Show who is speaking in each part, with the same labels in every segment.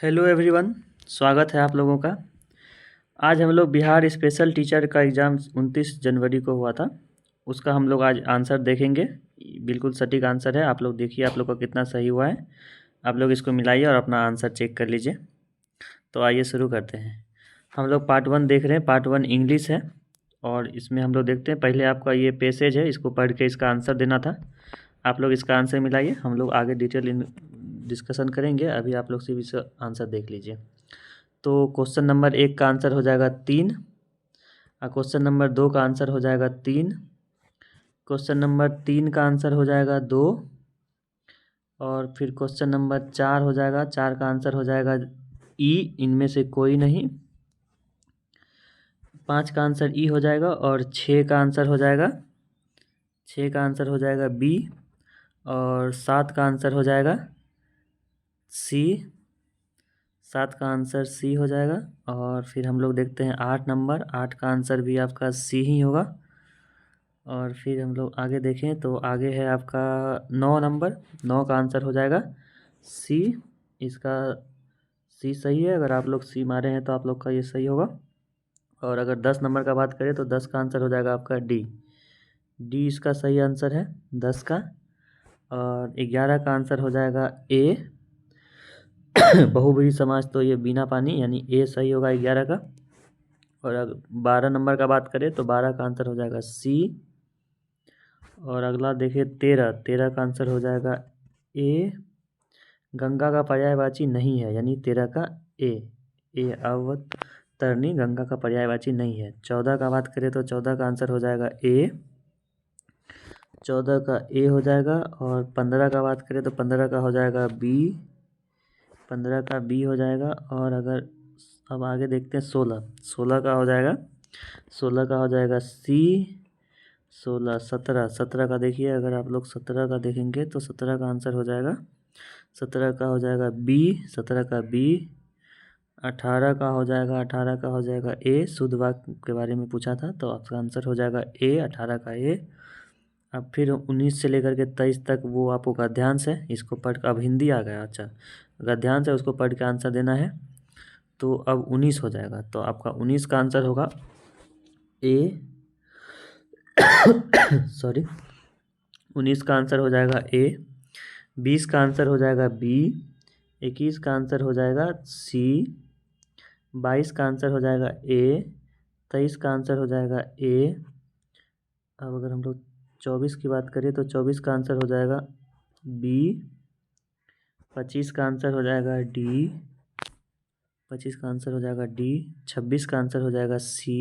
Speaker 1: Hello everyone, स्वागत है आप लोगों का। आज हम लोग बिहार स्पेशल टीचर का एग्ज़ाम 29 जनवरी को हुआ था। उसका हम लोग आज आंसर देखेंगे। बिल्कुल सटीक आंसर है। आप लोग देखिए आप लोग का कितना सही हुआ है। आप लोग इसको मिलाइए और अपना आंसर चेक कर लीजिए। तो आइए शुरू करते हैं। हम लोग पार्ट 1 देख रहे हैं। पार्ट 1 इंग्लिश है और इसमें हम लोग देखते हैं। पहले आपका ये पैसेज है, इसको पढ़ के इसका आंसर देना था। आप लोग इसका आंसर मिलाइए। हम लोग आगे डिटेल डिस्कशन करेंगे। अभी आप लोग सिर्फ इसका आंसर देख लीजिए। तो क्वेश्चन नंबर 1 का आंसर हो जाएगा 3 और क्वेश्चन नंबर 2 का आंसर हो जाएगा 3। क्वेश्चन नंबर 3 का आंसर हो जाएगा 2 और फिर क्वेश्चन नंबर 4 हो जाएगा। 4 का आंसर हो जाएगा ई, इनमें से कोई नहीं। 5 का आंसर ई हो जाएगा और 6 का आंसर हो जाएगा 6 का आंसर हो जाएगा बी और 7 का आंसर हो जाएगा सी। 7 का आंसर सी हो जाएगा और फिर हम लोग देखते हैं 8 नंबर। 8 का आंसर भी आपका सी ही होगा। और फिर हम लोग आगे देखें तो आगे है आपका 9 नंबर। 9 का आंसर हो जाएगा सी। इसका सी सही है। अगर आप लोग सी मारे हैं तो आप लोग का ये सही होगा। और अगर 10 नंबर का बात करें तो 10 का आंसर हो जाएगा आपका डी। डी इसका सही आंसर है 10 का। और 11 का आंसर हो जाएगा ए। बहुब्रीहि समाज तो ये बिना पानी यानी ए सही होगा 11 का। और अगर 12 नंबर का बात करें तो 12 का आंसर हो जाएगा सी। और अगला देखिए 13 का आंसर हो जाएगा ए। गंगा का पर्यायवाची नहीं है यानी 13 का ए अवतरणी गंगा का पर्यायवाची नहीं है। 14 का बात करें तो 14 का आंसर हो जाएगा ए। 14 का ए हो जाएगा। और 15 का बात करें तो 15 का हो जाएगा बी। 15 का बी हो जाएगा। और अगर अब आगे देखते हैं 16 का हो जाएगा 16 का हो जाएगा सी। 16 17 का देखिए। अगर आप लोग 17 का देखेंगे तो 17 का आंसर हो जाएगा 17 का हो जाएगा बी। 17 का बी। 18 का हो जाएगा 18 का हो जाएगा ए। शुद्ध वाक्य के बारे में पूछा था तो आपका आंसर हो जाएगा ए। 18 का ए। अब फिर 19 से लेकर के 23 तक वो आपको गद्यांश है। इसको पढ़ कर अब हिंदी आ गया। अच्छा, गद्यांश है उसको पढ़ के आंसर देना है। तो अब 19 हो जाएगा तो आपका 19 का आंसर होगा ए। सॉरी, 19 का आंसर हो जाएगा ए। 20 का आंसर हो जाएगा बी। 21 का आंसर हो जाएगा सी। 22 का आंसर हो जाएगा ए। 23 का आंसर हो जाएगा ए। अब अगर हम लोग 24 की बात करें तो 24 का आंसर हो जाएगा बी। 25 का आंसर हो जाएगा डी। 25 का आंसर हो जाएगा डी। 26 का आंसर हो जाएगा सी।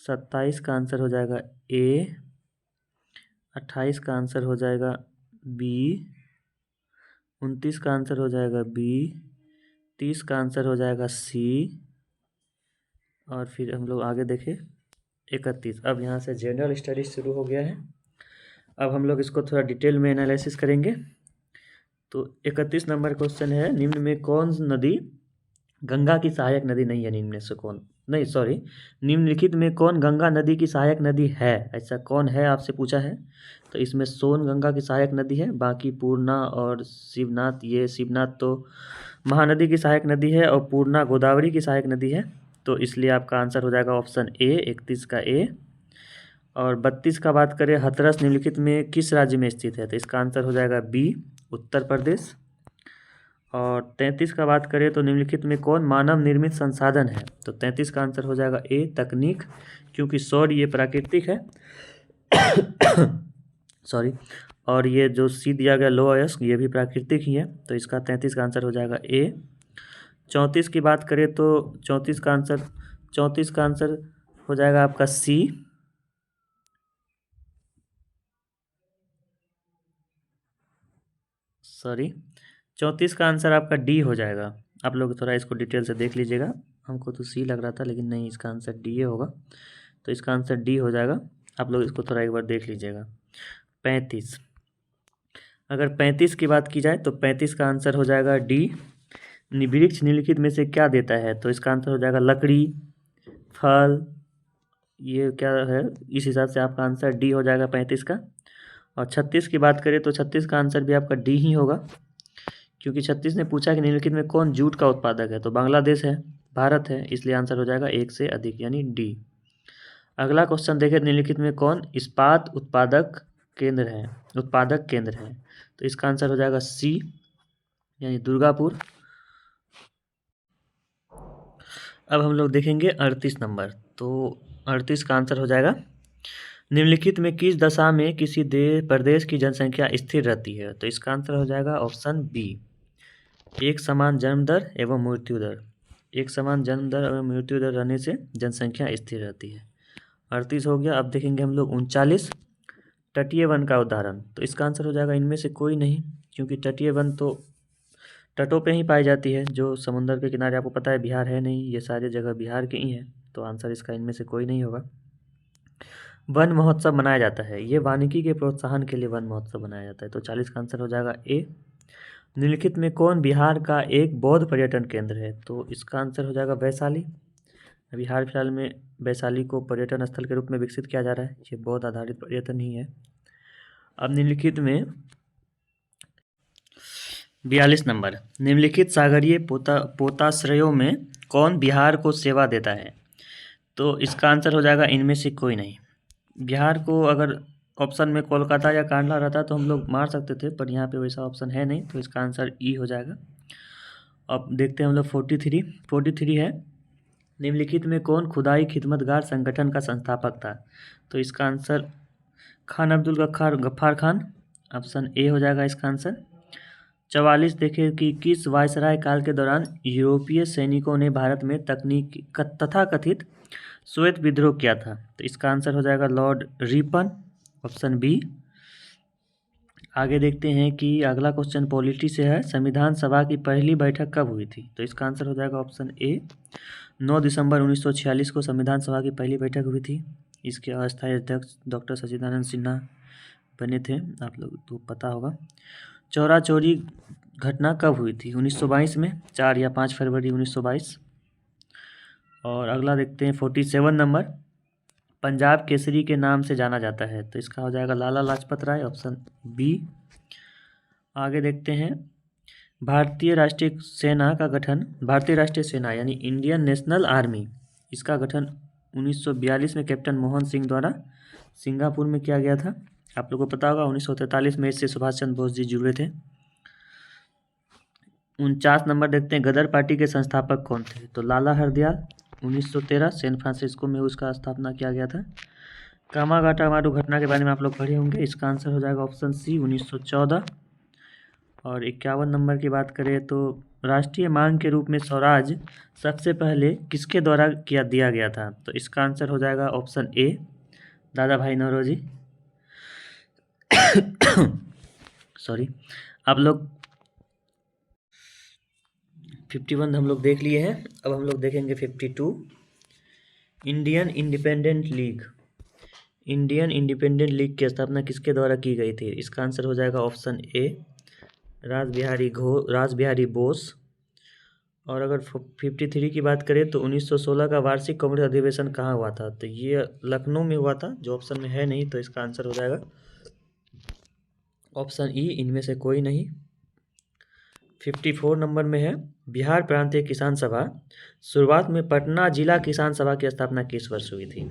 Speaker 1: 27 का आंसर हो जाएगा ए। 28 का आंसर हो जाएगा बी। 29 का आंसर हो जाएगा बी। 30 का आंसर हो जाएगा सी। और फिर हम लोग आगे देखें 31। अब यहाँ से जनरल स्टडीज शुरू हो गया है। अब हम लोग इसको थोड़ा डिटेल में एनालिसिस करेंगे। तो 31 नंबर क्वेश्चन है, निम्न में कौन नदी गंगा की सहायक नदी नहीं है? निम्न में से कौन नहीं सॉरी निम्नलिखित में कौन गंगा नदी की सहायक नदी है? ऐसा कौन है आपसे पूछा है। तो इसमें सोन गंगा की सहायक नदी है। बाकी पूर्णा और शिवनाथ, ये शिवनाथ तो महानदी की सहायक नदी है और पूर्णा गोदावरी की सहायक नदी है। तो इसलिए आपका आंसर हो जाएगा ऑप्शन ए, 31 का ए। और 32 का बात करें, हाथरस निम्नलिखित में किस राज्य में स्थित है? तो इसका आंसर हो जाएगा बी, उत्तर प्रदेश। और 33 का बात करें तो निम्नलिखित में कौन मानव निर्मित संसाधन है? तो 33 का आंसर हो जाएगा ए, तकनीक, क्योंकि सौर ये प्राकृतिक है। सॉरी, और ये जो सी दिया गया लो अयस्क ये भी प्राकृतिक ही है। तो इसका 33 का आंसर हो जाएगा ए। 34 की बात करें तो 34 का आंसर हो जाएगा आपका सी। सॉरी, 34 का आंसर आपका डी हो जाएगा। आप लोग थोड़ा इसको डिटेल से देख लीजिएगा। हमको तो सी लग रहा था लेकिन नहीं, इसका आंसर डी होगा। तो इसका आंसर डी हो जाएगा। आप लोग इसको थोड़ा एक बार देख लीजिएगा। 35, अगर 35 की बात की जाए तो 35 का आंसर हो जाएगा डी। वृक्ष निम्नलिखित में से क्या देता है? तो इसका आंसर हो जाएगा लकड़ी, फल, ये क्या है? इस हिसाब से आपका आंसर डी हो जाएगा 35 का। और 36 की बात करें तो 36 का आंसर भी आपका डी ही होगा, क्योंकि 36 ने पूछा कि निम्नलिखित में कौन जूट का उत्पादक है, तो बांग्लादेश है, भारत है, इसलिए आंसर हो जाएगा 1 से अधिक यानी डी। अगला क्वेश्चन देखें, निम्नलिखित में कौन इस्पात उत्पादक केंद्र है, तो इसका आंसर हो जाएगा सी यानी दुर्गापुर। अब हम लोग देखेंगे 38 नंबर, तो 38 का आंसर हो जाएगा निम्नलिखित में किस दशा में किसी प्रदेश की जनसंख्या स्थिर रहती है, तो इसका आंसर हो जाएगा ऑप्शन बी, एक समान जन्म दर एवं मृत्यु दर। एक समान जन्म दर एवं मृत्यु दर रहने से जनसंख्या स्थिर रहती है। 38 हो गया। अब देखेंगे हम लोग 39, तटीय वन का उदाहरण, तो इसका आंसर हो जाएगा इनमें से कोई नहीं, क्योंकि तटीय वन तो तटों पे ही पाई जाती है, जो समुद्र के किनारे आपको पता है बिहार है नहीं, ये सारी जगह बिहार के ही है, तो आंसर इसका इनमें से कोई नहीं होगा। वन महोत्सव मनाया जाता है, ये वानिकी के प्रोत्साहन के लिए वन महोत्सव मनाया जाता है, तो 40 का आंसर हो जाएगा ए। निम्नलिखित में कौन बिहार का एक बौद्ध पर्यटन केंद्र है, तो इसका आंसर हो जाएगा वैशाली। अभी हाल फिलहाल में वैशाली को पर्यटन स्थल के रूप में विकसित किया जा रहा है, ये बौद्ध आधारित पर्यटन ही है। अब निम्नलिखित में 42 नंबर, निम्नलिखित सागरीय पोताश्रयों में कौन बिहार को सेवा देता है, तो इसका आंसर हो जाएगा इनमें से कोई नहीं। बिहार को अगर ऑप्शन में कोलकाता या कांडला रहता तो हम लोग मार सकते थे, पर यहाँ पे वैसा ऑप्शन है नहीं, तो इसका आंसर ई हो जाएगा। अब देखते हैं हम लोग 43 है, निम्नलिखित में कौन खुदाई खिदमतगार संगठन का संस्थापक था, तो इसका answer Khan Abdul Gaffar Khan, option A हो जाएगा इसका आंसर। 44 देखिए कि किस वायसराय काल के दौरान यूरोपीय सैनिकों ने भारत में तथाकथित श्वेत विद्रोह किया था, तो इसका आंसर हो जाएगा लॉर्ड रिपन, ऑप्शन बी। आगे देखते हैं कि अगला क्वेश्चन पॉलिटी से है, संविधान सभा की पहली बैठक कब हुई थी, तो इसका आंसर हो जाएगा ऑप्शन ए, 9 दिसंबर 1946 को संविधान सभा की पहली बैठक हुई थी। इसके अस्थायी अध्यक्ष डॉक्टर सच्चिदानंद सिन्हा बने थे, आप लोग तो पता होगा। चौरा चौरी घटना कब हुई थी, 1922 में, 4 या 5 फरवरी 1922। और अगला देखते हैं 47 नंबर, पंजाब केसरी के नाम से जाना जाता है, तो इसका हो जाएगा लाला लाजपत राय, ऑप्शन बी। आगे देखते हैं भारतीय राष्ट्रीय सेना यानी इंडियन नेशनल आर्मी, इसका गठन 1942 में कैप्टन मोहन सिंह द्वारा सिंगापुर में किया गया था। आप लोगों को पता होगा 1943 में इससे सुभाष चंद्र बोस जी जुड़े थे। 49 नंबर देखते हैं, गदर पार्टी के संस्थापक कौन थे, तो लाला हरदयाल, 1913 सैन फ्रांसिस्को में उसका स्थापना किया गया था। कामागाटा मारू घटना के बारे में आप लोग पढ़े होंगे, इसका आंसर हो जाएगा ऑप्शन सी, 1914। और 51 नंबर की बात करें तो राष्ट्रीय मांग के रूप में स्वराज सबसे पहले किसके द्वारा दिया गया था, तो इसका आंसर हो जाएगा ऑप्शन ए, दादा भाई नौरोजी। सॉरी, आप लोग 51 हम लोग देख लिए हैं। अब हम लोग देखेंगे 52, इंडियन इंडिपेंडेंट लीग की स्थापना किसके द्वारा की गई थी, इसका आंसर हो जाएगा ऑप्शन ए, रास बिहारी बोस। और अगर 53 की बात करें तो 1916 का वार्षिक कांग्रेस अधिवेशन कहाँ हुआ था, तो ये लखनऊ में हुआ था, जो ऑप्शन में है नहीं, तो इसका आंसर हो जाएगा ऑप्शन ई, इनमें से कोई नहीं। 54 नंबर में है, बिहार प्रांतीय किसान सभा शुरुआत में पटना जिला किसान सभा की स्थापना किस वर्ष हुई थी,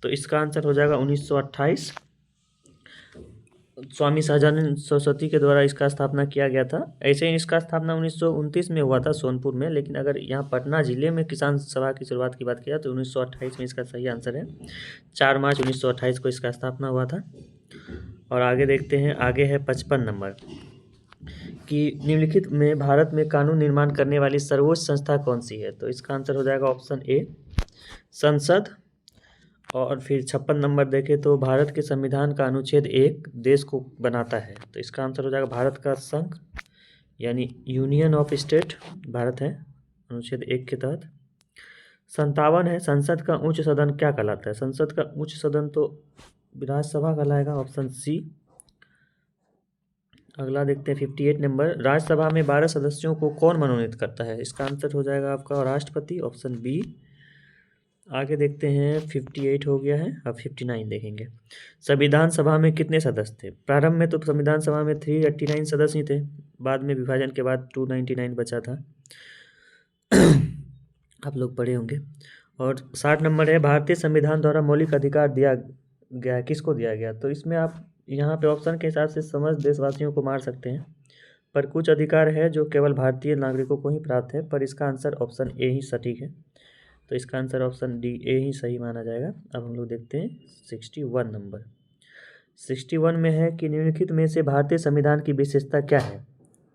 Speaker 1: तो इसका आंसर हो जाएगा 1928। स्वामी सहजानंद सरस्वती के द्वारा इसका स्थापना किया गया था। ऐसे ही इसका स्थापना 1929 में हुआ था सोनपुर में, लेकिन अगर यहाँ पटना जिले में किसान सभा की शुरुआत की बात किया तो 1928 में इसका सही आंसर है। 4 मार्च 1928 को इसका स्थापना हुआ था। और आगे देखते हैं, आगे है 55 नंबर कि निम्नलिखित में भारत में कानून निर्माण करने वाली सर्वोच्च संस्था कौन सी है, तो इसका आंसर हो जाएगा ऑप्शन ए, संसद। और फिर 56 नंबर देखें तो भारत के संविधान का अनुच्छेद 1 देश को बनाता है, तो इसका आंसर हो जाएगा भारत का संघ यानी यूनियन ऑफ स्टेट भारत है अनुच्छेद 1 के तहत। 57 है, संसद का उच्च सदन क्या कहलाता है, संसद का उच्च सदन तो राज्यसभा कहलाएगा, ऑप्शन सी। अगला देखते हैं 58 नंबर, राज्यसभा में 12 सदस्यों को कौन मनोनीत करता है, इसका आंसर हो जाएगा आपका राष्ट्रपति, ऑप्शन बी। आगे देखते हैं 58 हो गया है, अब 59 देखेंगे। संविधान सभा में कितने सदस्य थे? प्रारंभ में तो संविधान सभा में 389 सदस्य ही थे, बाद में विभाजन के बाद 299 बचा था। आप लोग पढ़े होंगे। और 60 नंबर है, भारतीय संविधान द्वारा मौलिक अधिकार दिया गया, किसको दिया गया? तो इसमें आप यहाँ पे ऑप्शन के हिसाब से समस्त देशवासियों को मार सकते हैं, पर कुछ अधिकार है जो केवल भारतीय नागरिकों को ही प्राप्त है, पर इसका आंसर ऑप्शन ए ही सटीक है। तो इसका आंसर ऑप्शन डी ए ही सही माना जाएगा। अब हम लोग देखते हैं 61 नंबर। 61 में है कि निम्नलिखित में से भारतीय संविधान की विशेषता क्या है?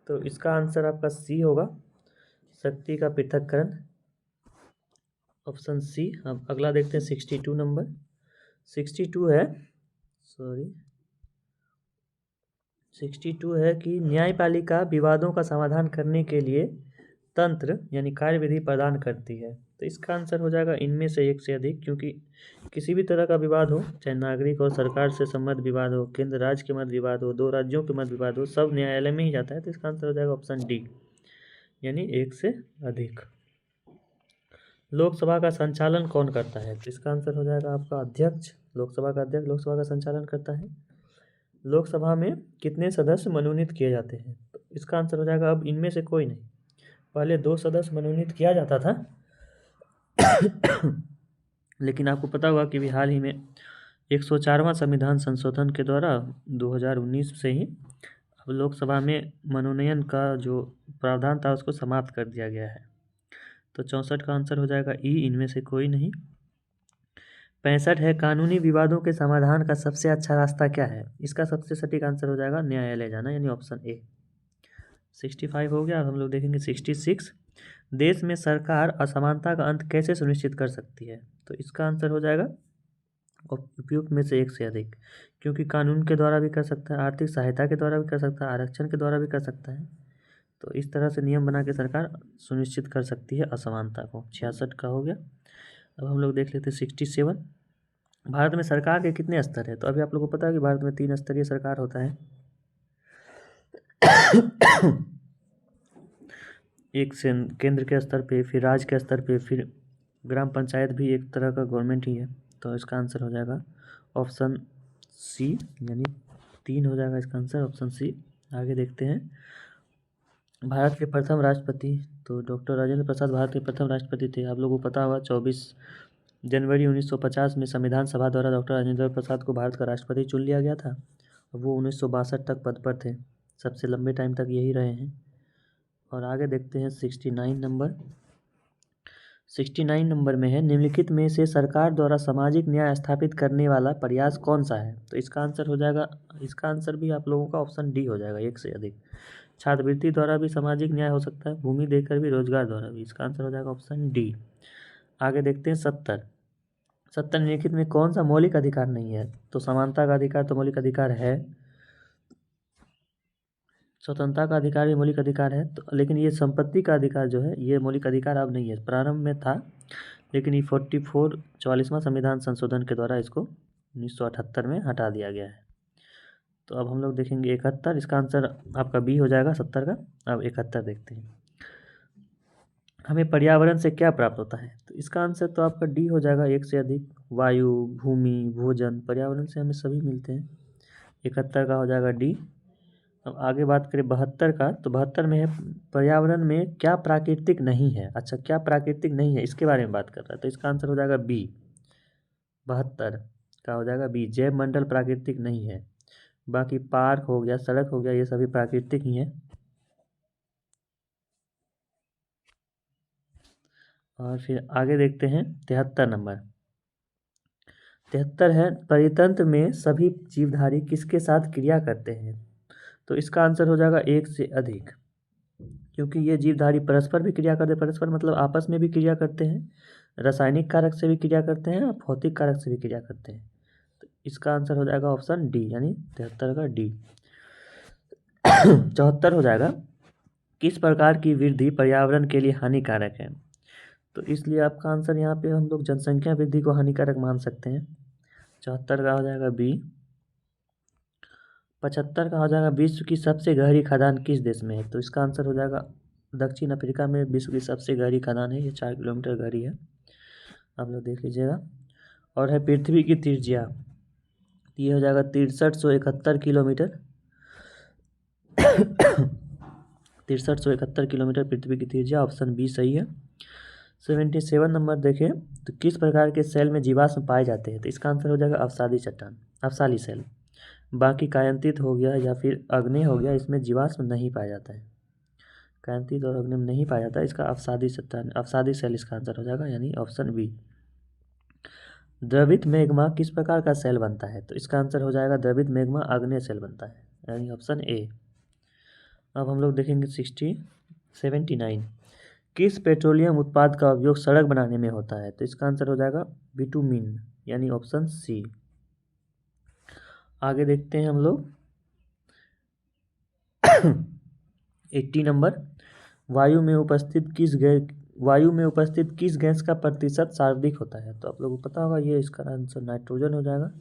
Speaker 1: तो इसका आंसर आपका सी होगा, शक्ति का पृथक्करण, ऑप्शन सी। अब अगला देखते हैं 62 नंबर। 62 है, 62 है कि न्यायपालिका विवादों का समाधान करने के लिए तंत्र यानी कार्यविधि प्रदान करती है। तो इसका आंसर हो जाएगा इनमें से एक से अधिक, क्योंकि किसी भी तरह का विवाद हो, चाहे नागरिक और सरकार से संबद्ध विवाद हो, केंद्र राज्य के मध्य विवाद हो, दो राज्यों के मध्य विवाद हो, सब न्यायालय में ही जाता है। तो इसका आंसर हो जाएगा ऑप्शन डी, यानी एक से अधिक। लोकसभा का संचालन कौन करता है? तो इसका आंसर हो जाएगा आपका अध्यक्ष। लोकसभा का अध्यक्ष लोकसभा का संचालन करता है। लोकसभा में कितने सदस्य मनोनीत किए जाते हैं? तो इसका आंसर हो जाएगा अब इनमें से कोई नहीं। पहले 2 सदस्य मनोनीत किया जाता था लेकिन आपको पता होगा कि हाल ही में 104वां संविधान संशोधन के द्वारा 2019 से ही अब लोकसभा में मनोनयन का जो प्रावधान था उसको समाप्त कर दिया गया है। तो 64 का आंसर हो जाएगा ई, इनमें से कोई नहीं। 65 है, कानूनी विवादों के समाधान का सबसे अच्छा रास्ता क्या है? इसका सबसे सटीक आंसर हो जाएगा न्यायालय जाना, यानी ऑप्शन ए। 65 हो गया। अब हम लोग देखेंगे 66। देश में सरकार असमानता का अंत कैसे सुनिश्चित कर सकती है? तो इसका आंसर हो जाएगा उपयुक्त में से एक से अधिक, क्योंकि कानून के द्वारा भी कर सकता है, आर्थिक सहायता के द्वारा भी कर सकता है, आरक्षण के द्वारा भी कर सकता है। तो इस तरह से नियम बना के सरकार सुनिश्चित कर सकती है असमानता को। 66 का हो गया। अब हम लोग देख लेते हैं 67। भारत में सरकार के कितने स्तर है? तो अभी आप लोगों को पता है कि भारत में 3 स्तरीय सरकार होता है। एक से केंद्र के स्तर पे, फिर राज्य के स्तर पे, फिर ग्राम पंचायत भी एक तरह का गवर्नमेंट ही है। तो इसका आंसर हो जाएगा ऑप्शन सी, यानी 3 हो जाएगा इसका आंसर, ऑप्शन सी। आगे देखते हैं भारत के प्रथम राष्ट्रपति। तो डॉक्टर राजेंद्र प्रसाद भारत के प्रथम राष्ट्रपति थे। आप लोगों को पता होगा 24 जनवरी 1950 में संविधान सभा द्वारा डॉक्टर राजेंद्र प्रसाद को भारत का राष्ट्रपति चुन लिया गया था। वो 1962 तक पद पर थे, सबसे लंबे टाइम तक यही रहे हैं। और आगे देखते हैं 69 नंबर। 69 नंबर में है, निम्नलिखित में से सरकार द्वारा सामाजिक न्याय स्थापित करने वाला प्रयास कौन सा है? तो इसका आंसर हो जाएगा, इसका आंसर भी आप लोगों का ऑप्शन डी हो जाएगा, एक से अधिक। छात्रवृत्ति द्वारा भी सामाजिक न्याय हो सकता है, भूमि देकर भी, रोजगार द्वारा भी। इसका आंसर हो जाएगा ऑप्शन डी। आगे देखते हैं 70 निम्नलिखित में कौन सा मौलिक अधिकार नहीं है? तो समानता का अधिकार तो मौलिक अधिकार है, स्वतंत्रता का अधिकार भी मौलिक अधिकार है, तो लेकिन ये संपत्ति का अधिकार जो है ये मौलिक अधिकार अब नहीं है। प्रारंभ में था, लेकिन ये 44वां संविधान संशोधन के द्वारा इसको 1978 में हटा दिया गया है। तो अब हम लोग देखेंगे 71। इसका आंसर आपका बी हो जाएगा 70 का। अब 71 देखते हैं, हमें पर्यावरण से क्या प्राप्त होता है? तो इसका आंसर तो आपका डी हो जाएगा, एक से अधिक। वायु, भूमि, भोजन, पर्यावरण से हमें सभी मिलते हैं। 71 का हो जाएगा डी। अब आगे बात करें 72 का, तो 72 में है पर्यावरण में क्या प्राकृतिक नहीं है? अच्छा, क्या प्राकृतिक नहीं है इसके बारे में बात कर रहा है, तो इसका आंसर हो जाएगा बी। 72 का हो जाएगा बी, जैव मंडल प्राकृतिक नहीं है। बाकी पार्क हो गया, सड़क हो गया, ये सभी प्राकृतिक ही हैं। और फिर आगे देखते हैं 73 नंबर। 73 है, परितंत्र में सभी जीवधारी किसके साथ क्रिया करते हैं? तो इसका आंसर हो जाएगा एक से अधिक, क्योंकि ये जीवधारी परस्पर भी क्रिया करते हैं। परस्पर मतलब आपस में भी क्रिया करते हैं, रासायनिक कारक से भी क्रिया करते हैं और भौतिक कारक से भी क्रिया करते हैं। तो इसका आंसर हो जाएगा ऑप्शन डी, यानी 73 का डी। 74 हो जाएगा, किस प्रकार की वृद्धि पर्यावरण के लिए हानिकारक है? तो इसलिए आपका आंसर यहाँ पे हम लोग जनसंख्या वृद्धि को हानिकारक मान सकते हैं। 74 का हो जाएगा बी। 75 का हो जाएगा, विश्व की सबसे गहरी खदान किस देश में है? तो इसका आंसर हो जाएगा दक्षिण अफ्रीका में विश्व की सबसे गहरी खदान है, ये 4 किलोमीटर गहरी है। आप लोग देख लीजिएगा। और है पृथ्वी की त्रिज्या, ये हो जाएगा 6371 किलोमीटर। 6371 किलोमीटर पृथ्वी की त्रिज्या, ऑप्शन बी सही है। 77 नंबर देखें, तो किस प्रकार के सेल में जीवाश्म पाए जाते हैं? तो इसका आंसर हो जाएगा अवसादी चट्टान, अवसाली सेल। बाकी कायांतित हो गया या फिर अग्नि हो गया, इसमें जीवाश्म नहीं पाया जाता है। कायांतित और अग्नि में नहीं पाया जाता है, इसका अवसादी चट्टान, अवसादी सेल इसका आंसर हो जाएगा, यानी ऑप्शन बी। द्रवित मैग्मा किस प्रकार का सेल बनता है? तो इसका आंसर हो जाएगा द्रवित मैग्मा आग्नेय सेल बनता है, यानी ऑप्शन ए। अब हम लोग देखेंगे 79 किस पेट्रोलियम उत्पाद का उपयोग सड़क बनाने में होता है? तो इसका आंसर हो जाएगा बिटुमिन, यानी ऑप्शन सी। आगे देखते हैं हम लोग 80 नंबर, वायु में उपस्थित किस गैस का प्रतिशत सर्वाधिक होता है? तो आप लोगों को पता होगा, ये इसका आंसर नाइट्रोजन हो जाएगा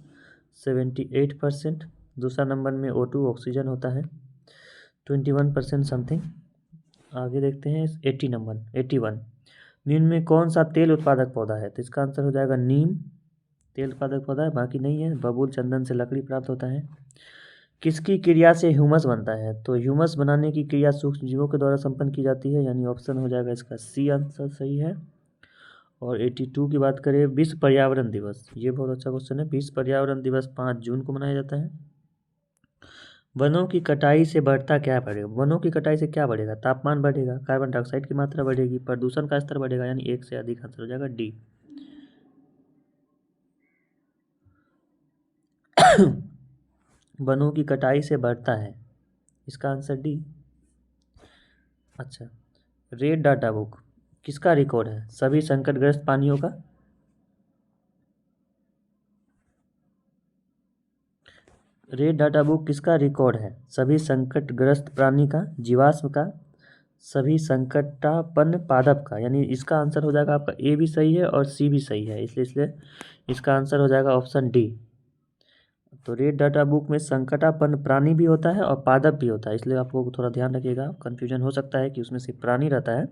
Speaker 1: 78%। दूसरा नंबर में O2 ऑक्सीजन होता है 21% समथिंग। आगे देखते हैं 80 नंबर 81, निम्न में कौन सा तेल उत्पादक पौधा है? तो इसका आंसर हो जाएगा नीम तेल उत्पादक पौधा है, बाकी नहीं है। बबूल चंदन से लकड़ी प्राप्त होता है। किसकी क्रिया से ह्यूमस बनता है? तो ह्यूमस बनाने की क्रिया सूक्ष्म जीवों के द्वारा संपन्न की जाती है, यानी ऑप्शन हो जाएगा इसका सी आंसर सही है। और 82 की बात करें, विश्व पर्यावरण दिवस, ये बहुत अच्छा क्वेश्चन है। विश्व पर्यावरण दिवस 5 जून को मनाया जाता है। वनों की कटाई से बढ़ता क्या बढ़ेगा? वनों की कटाई से क्या बढ़ेगा? तापमान बढ़ेगा, कार्बन डाइऑक्साइड की मात्रा बढ़ेगी, प्रदूषण का स्तर बढ़ेगा, यानी एक से अधिक आंसर हो जाएगा डी। वनों की कटाई से बढ़ता है, इसका आंसर डी। अच्छा, रेड डाटा बुक किसका रिकॉर्ड है? सभी संकटग्रस्त प्राणियों का। रेड डाटा बुक किसका रिकॉर्ड है? सभी संकटग्रस्त प्राणी का, जीवाश्म का, सभी संकटापन्न पादप का, यानी इसका आंसर हो जाएगा आपका ए भी सही है और सी भी सही है, इसलिए इसका आंसर हो जाएगा ऑप्शन डी। तो रेड डाटा बुक में संकटापन्न प्राणी भी होता है और पादप भी होता है, इसलिए आप लोग थोड़ा ध्यान रखिएगा। कन्फ्यूजन हो सकता है कि उसमें सिर्फ प्राणी रहता है,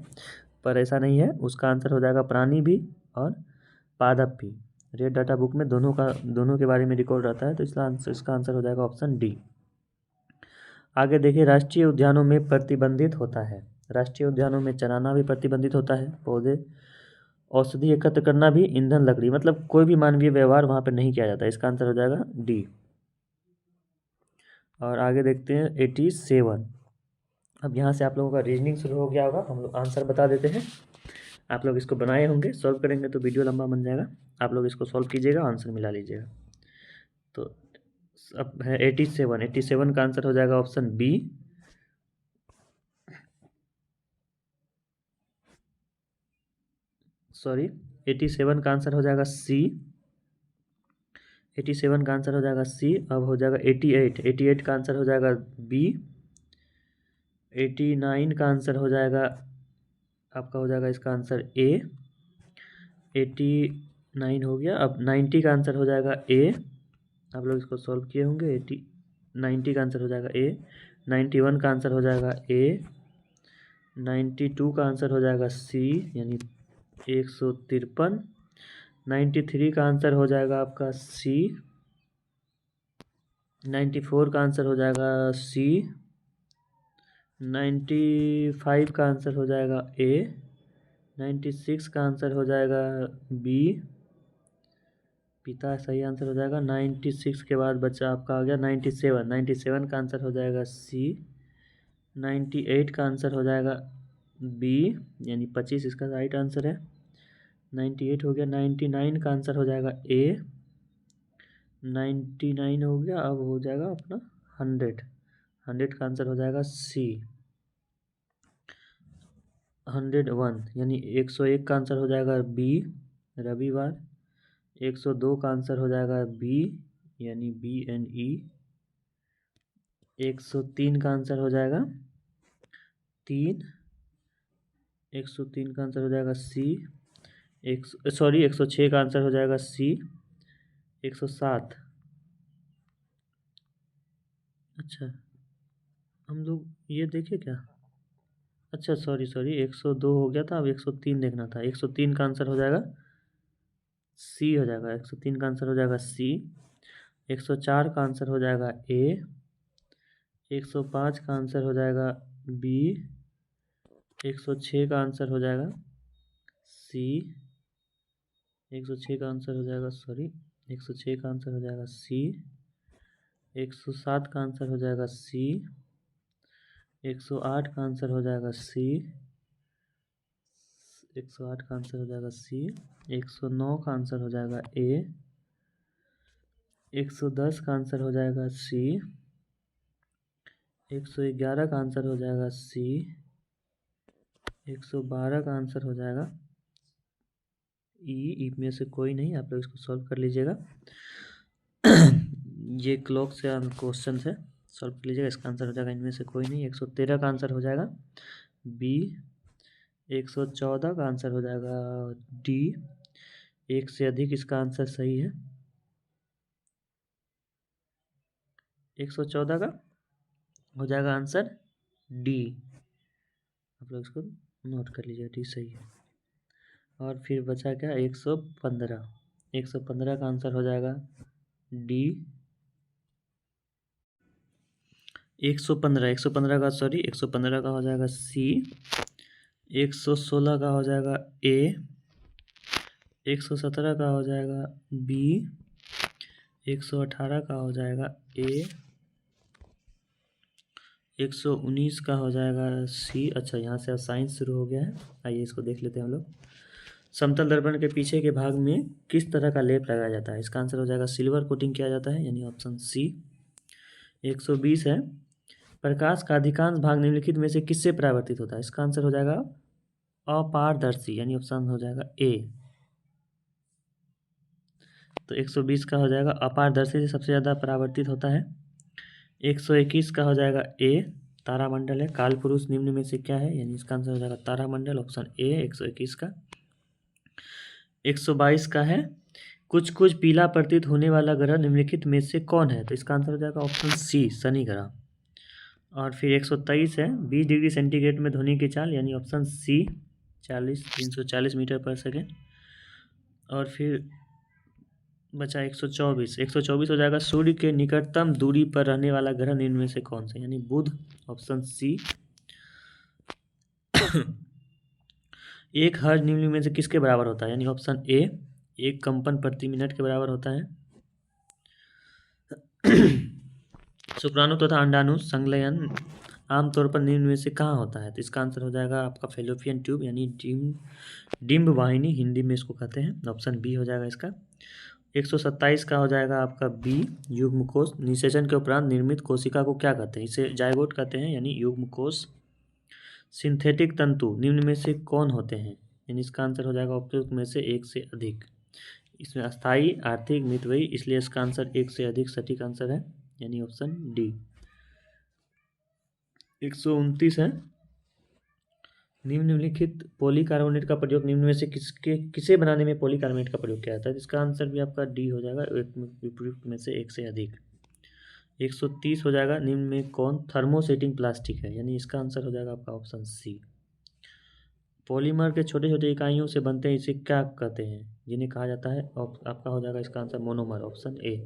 Speaker 1: पर ऐसा नहीं है। उसका आंसर हो जाएगा प्राणी भी और पादप भी। रेड डाटा बुक में दोनों के बारे में रिकॉर्ड रहता है, तो इसका आंसर हो जाएगा ऑप्शन डी। आगे देखिए, राष्ट्रीय उद्यानों में प्रतिबंधित होता है। राष्ट्रीय उद्यानों में चराना भी प्रतिबंधित होता है, पौधे औषधि एकत्र करना भी, ईंधन लकड़ी, मतलब कोई भी मानवीय व्यवहार वहाँ पर नहीं किया जाता है। इसका आंसर हो जाएगा डी। और आगे देखते हैं 87। अब यहाँ से आप लोगों का रीजनिंग शुरू हो गया होगा, हम लोग आंसर बता देते हैं। आप लोग इसको बनाए होंगे, सॉल्व करेंगे तो वीडियो लंबा बन जाएगा। आप लोग इसको सॉल्व कीजिएगा, आंसर मिला लीजिएगा। तो अब है 87 का आंसर हो जाएगा ऑप्शन बी। सॉरी, 87 का आंसर हो जाएगा सी। 87 का आंसर हो जाएगा सी। अब हो जाएगा 88 का आंसर हो जाएगा बी। 89 का आंसर हो जाएगा आपका, हो जाएगा इसका आंसर ए। 89 हो गया। अब 90 का आंसर हो जाएगा ए। आप लोग इसको सॉल्व किए होंगे। 90 का आंसर हो जाएगा ए। 91 का आंसर हो जाएगा ए। 92 का आंसर हो जाएगा सी, यानी 153। 93 का आंसर हो जाएगा आपका सी। 94 का आंसर हो जाएगा सी। 95 का आंसर हो जाएगा ए। 96 का आंसर हो जाएगा बी, पिता सही आंसर हो जाएगा। 96 के बाद बच्चा आपका आ गया 97 का आंसर हो जाएगा सी। 98 का आंसर हो जाएगा बी, यानी 25 इसका राइट आंसर है। 98 हो गया। 99 का आंसर हो जाएगा ए। 99 हो गया। अब हो जाएगा अपना 100 का आंसर हो जाएगा सी। 101 यानी 101 का आंसर हो जाएगा बी, रविवार। 102 का आंसर हो जाएगा बी, यानी बी एन ई। 103 का आंसर हो जाएगा 3। 103 का आंसर हो जाएगा सी। 106 का आंसर हो जाएगा सी। 107। अच्छा, हम लोग ये देखे क्या? अच्छा सॉरी 102 हो गया था, अब 103 देखना था। 103 का आंसर हो जाएगा सी हो जाएगा, 103 का आंसर हो जाएगा सी। 104 का आंसर हो जाएगा ए। 105 का आंसर हो जाएगा बी। 106 का आंसर हो जाएगा सी। 106 का आंसर हो जाएगा 106 का आंसर हो जाएगा सी। 107 का आंसर हो जाएगा सी। 108 का आंसर हो जाएगा सी। 108 का आंसर हो जाएगा सी। 109 का आंसर हो जाएगा ए। 110 का आंसर हो जाएगा सी। 111 का आंसर हो जाएगा सी। 112 का आंसर हो जाएगा ई में से कोई नहीं, आप लोग इसको सॉल्व कर लीजिएगा। ये क्लॉक से क्वेश्चन है, सॉल्व कर लीजिएगा। इसका आंसर हो जाएगा इनमें से कोई नहीं। 113 का आंसर हो जाएगा बी। 114 का आंसर हो जाएगा डी। एक से अधिक इसका आंसर सही है। 114 का हो जाएगा आंसर डी, आप लोग इसको नोट कर लीजिएगा, डी सही है। और फिर बचा क्या 115। 115 का आंसर हो जाएगा डी। 115 का 115 का हो जाएगा सी। 116 का हो जाएगा ए। 117 का हो जाएगा बी। 118 का हो जाएगा ए। 119 का हो जाएगा सी। अच्छा, यहाँ से अब साइंस शुरू हो गया है, आइए इसको देख लेते हैं हम लोग। समतल दर्पण के पीछे के भाग में किस तरह का लेप लगाया जाता है? इसका आंसर हो जाएगा सिल्वर कोटिंग किया जाता है, यानी ऑप्शन सी। 120 है, प्रकाश का अधिकांश भाग निम्नलिखित में से किससे परावर्तित होता है? इसका आंसर हो जाएगा अपारदर्शी, यानी ऑप्शन हो जाएगा ए। तो 120 का हो जाएगा अपारदर्शी से सबसे ज़्यादा परावर्तित होता है। 121 का हो जाएगा ए, तारामंडल है। काल पुरुष निम्न में से क्या है? यानी इसका आंसर हो जाएगा तारामंडल, ऑप्शन ए 121 का। 122 का है, कुछ कुछ पीला प्रतीत होने वाला ग्रह निम्नलिखित में से कौन है? तो इसका आंसर हो जाएगा ऑप्शन सी शनि ग्रह। और फिर 123 है, 20 डिग्री सेंटीग्रेड में ध्वनि की चाल, यानी ऑप्शन सी 340 मीटर पर सेकेंड। और फिर बचा 124। 124 हो जाएगा, सूर्य के निकटतम दूरी पर रहने वाला ग्रह निम्न में से कौन सा? यानी बुध, ऑप्शन सी। एक हर्ट्ज निम्न में से किसके बराबर होता है? यानी ऑप्शन ए 1 कंपन प्रति मिनट के बराबर होता है। शुक्राणु तथा अंडाणु संलयन आमतौर पर निम्न में से कहाँ होता है? तो इसका आंसर हो जाएगा आपका फैलोपियन ट्यूब, यानी डिम्ब वाहिनी हिंदी में इसको कहते हैं, ऑप्शन बी हो जाएगा इसका। 127 का हो जाएगा आपका बी युग्म कोश। निषेचन के उपरांत निर्मित कोशिका को क्या कहते हैं? इसे जायगोट कहते हैं, यानी युग्म कोश। सिंथेटिक तंतु निम्न में से कौन होते हैं? यानी इसका आंसर हो जाएगा उपयुक्त में से एक से अधिक। इसमें अस्थायी, आर्थिक, मितव्ययी, इसलिए इसका आंसर एक से अधिक सटीक आंसर है, यानी ऑप्शन डी। 129 है, निम्नलिखित पॉलीकार्बोनेट का प्रयोग निम्न में से किसे बनाने में पॉलीकार्बोनेट का प्रयोग किया जाता है? इसका आंसर भी आपका डी हो जाएगा, उपयुक्त में से एक से अधिक। 130 हो जाएगा, निम्न में कौन थर्मोसेटिंग प्लास्टिक है? यानी इसका आंसर हो जाएगा आपका ऑप्शन सी। पॉलीमर के छोटे छोटे इकाइयों से बनते हैं, इसे क्या कहते हैं? जिन्हें कहा जाता है, आपका हो जाएगा इसका आंसर मोनोमर, ऑप्शन ए।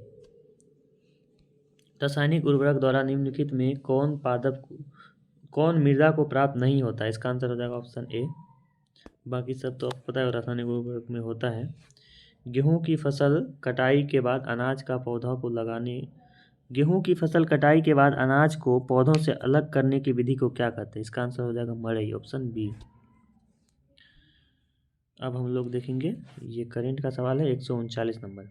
Speaker 1: रासायनिक उर्वरक द्वारा निम्नलिखित में कौन मृदा को प्राप्त नहीं होता है? इसका आंसर हो जाएगा ऑप्शन ए। बाकी सब तो आपको पता है रासायनिक उर्वरक में होता है। गेहूं की फसल कटाई के बाद अनाज के बाद अनाज को पौधों से अलग करने की विधि को क्या कहते हैं? इसका आंसर हो जाएगा मड़ई, ऑप्शन बी। अब हम लोग देखेंगे, ये करंट का सवाल है, 139 नंबर।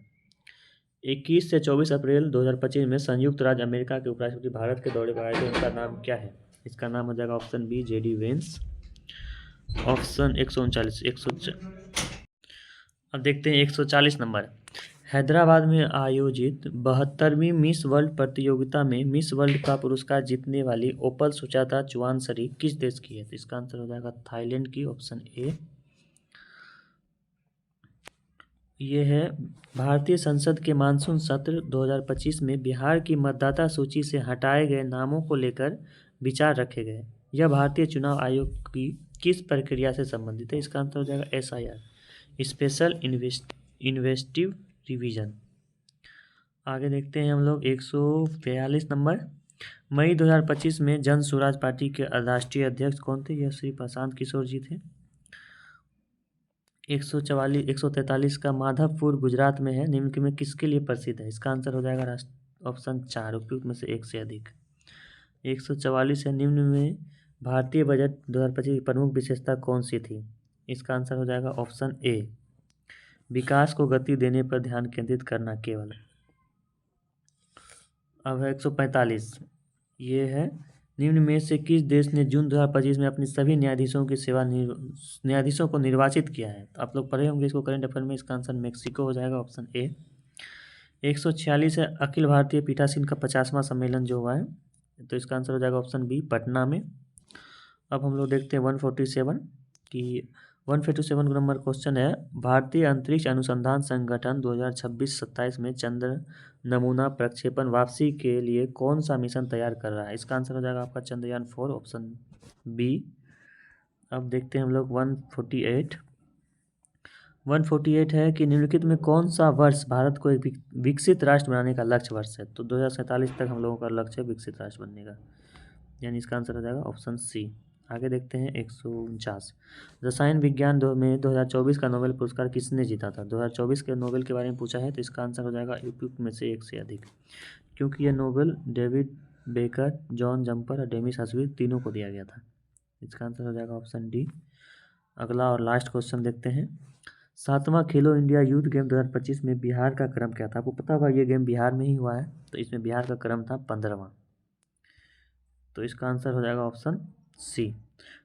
Speaker 1: 21 से 24 अप्रैल 2025 में संयुक्त राज्य अमेरिका के उपराष्ट्रपति भारत के दौरे पर आए थे, उनका नाम क्या है? इसका नाम हो जाएगा option B JD Vance, option 139। अब देखते हैं 140 नंबर। हैदराबाद में आयोजित 72वीं मिस वर्ल्ड प्रतियोगिता में मिस वर्ल्ड का पुरस्कार जीतने वाली ओपल सुजाता चुआनसरी किस देश की है? तो इसका आंसर हो जाएगा थाईलैंड की, ऑप्शन ए। ये है, भारतीय संसद के मानसून सत्र 2025 में बिहार की मतदाता सूची से हटाए गए नामों को लेकर विचार रखे गए। यह भारतीय चुनाव आयोग की किस प्रक्रिया से संबंधित है? इसका आंसर हो जाएगा SIR, स्पेशल इन्वेस्टिव रिवीजन। आगे देखते हैं हम लोग 143 नंबर। मई 2025 में जन स्वराज पार्टी के राष्ट्रीय अध्यक्ष कौन थे? यह श्री प्रशांत किशोर जी थे। 143 का माधवपुर गुजरात में है, निम्न में किसके लिए प्रसिद्ध है? इसका आंसर हो जाएगा ऑप्शन 4, उपयुक्त में से एक से अधिक। 144 है, निम्न में भारतीय बजट 2025 की प्रमुख विशेषता कौन सी थी? इसका आंसर हो जाएगा ऑप्शन ए, विकास को गति देने पर ध्यान केंद्रित करना केवल। अब है 145, ये है, निम्न में से किस देश ने जून 2025 में अपनी सभी न्यायाधीशों की न्यायाधीशों को निर्वाचित किया है? तो आप लोग पढ़े होंगे इसको करंट अफेयर में, इसका आंसर मेक्सिको हो जाएगा, ऑप्शन ए। 146 है, अखिल भारतीय पीठासीन का 50वां सम्मेलन जो हुआ है, तो इसका आंसर हो जाएगा ऑप्शन बी, पटना में। अब हम लोग देखते हैं 147 की 147 नंबर क्वेश्चन है, भारतीय अंतरिक्ष अनुसंधान संगठन 2026-27 में चंद्र नमूना प्रक्षेपण वापसी के लिए कौन सा मिशन तैयार कर रहा है? इसका आंसर हो जाएगा आपका चंद्रयान 4, ऑप्शन बी। अब देखते हैं हम लोग 148 है कि निम्नलिखित में कौन सा वर्ष भारत को एक विकसित राष्ट्र बनाने का लक्ष्य वर्ष है? तो 2047 तक हम लोगों का लक्ष्य है विकसित राष्ट्र बनने का, यानी इसका आंसर हो जाएगा ऑप्शन सी। आगे देखते हैं 149, रसायन विज्ञान में 2024 का नोबेल पुरस्कार किसने जीता था? 2024 के नोबेल के बारे में पूछा है, तो इसका आंसर हो जाएगा उपयुक्त में से एक से अधिक, क्योंकि यह Nobel David baker, John jumper और डेमिस हसबी तीनों को दिया गया था। इसका आंसर हो जाएगा ऑप्शन डी। अगला और लास्ट क्वेश्चन देखते हैं, 7वां खेलो इंडिया यूथ गेम 2025 में बिहार का क्रम क्या था? आपको पता होगा ये गेम बिहार में ही हुआ है, तो इसमें बिहार का क्रम था 15वां, तो इसका आंसर हो जाएगा ऑप्शन सी।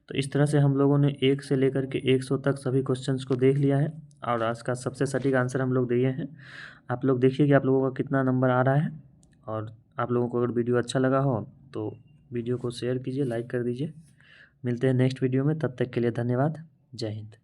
Speaker 1: तो इस तरह से हम लोगों ने 1 से लेकर के 100 तक सभी क्वेश्चंस को देख लिया है और आज का सबसे सटीक आंसर हम लोग दिए हैं। आप लोग देखिए कि आप लोगों का कितना नंबर आ रहा है, और आप लोगों को अगर वीडियो अच्छा लगा हो तो वीडियो को शेयर कीजिए, लाइक कर दीजिए। मिलते हैं नेक्स्ट वीडियो में, तब तक के लिए धन्यवाद। जय हिंद।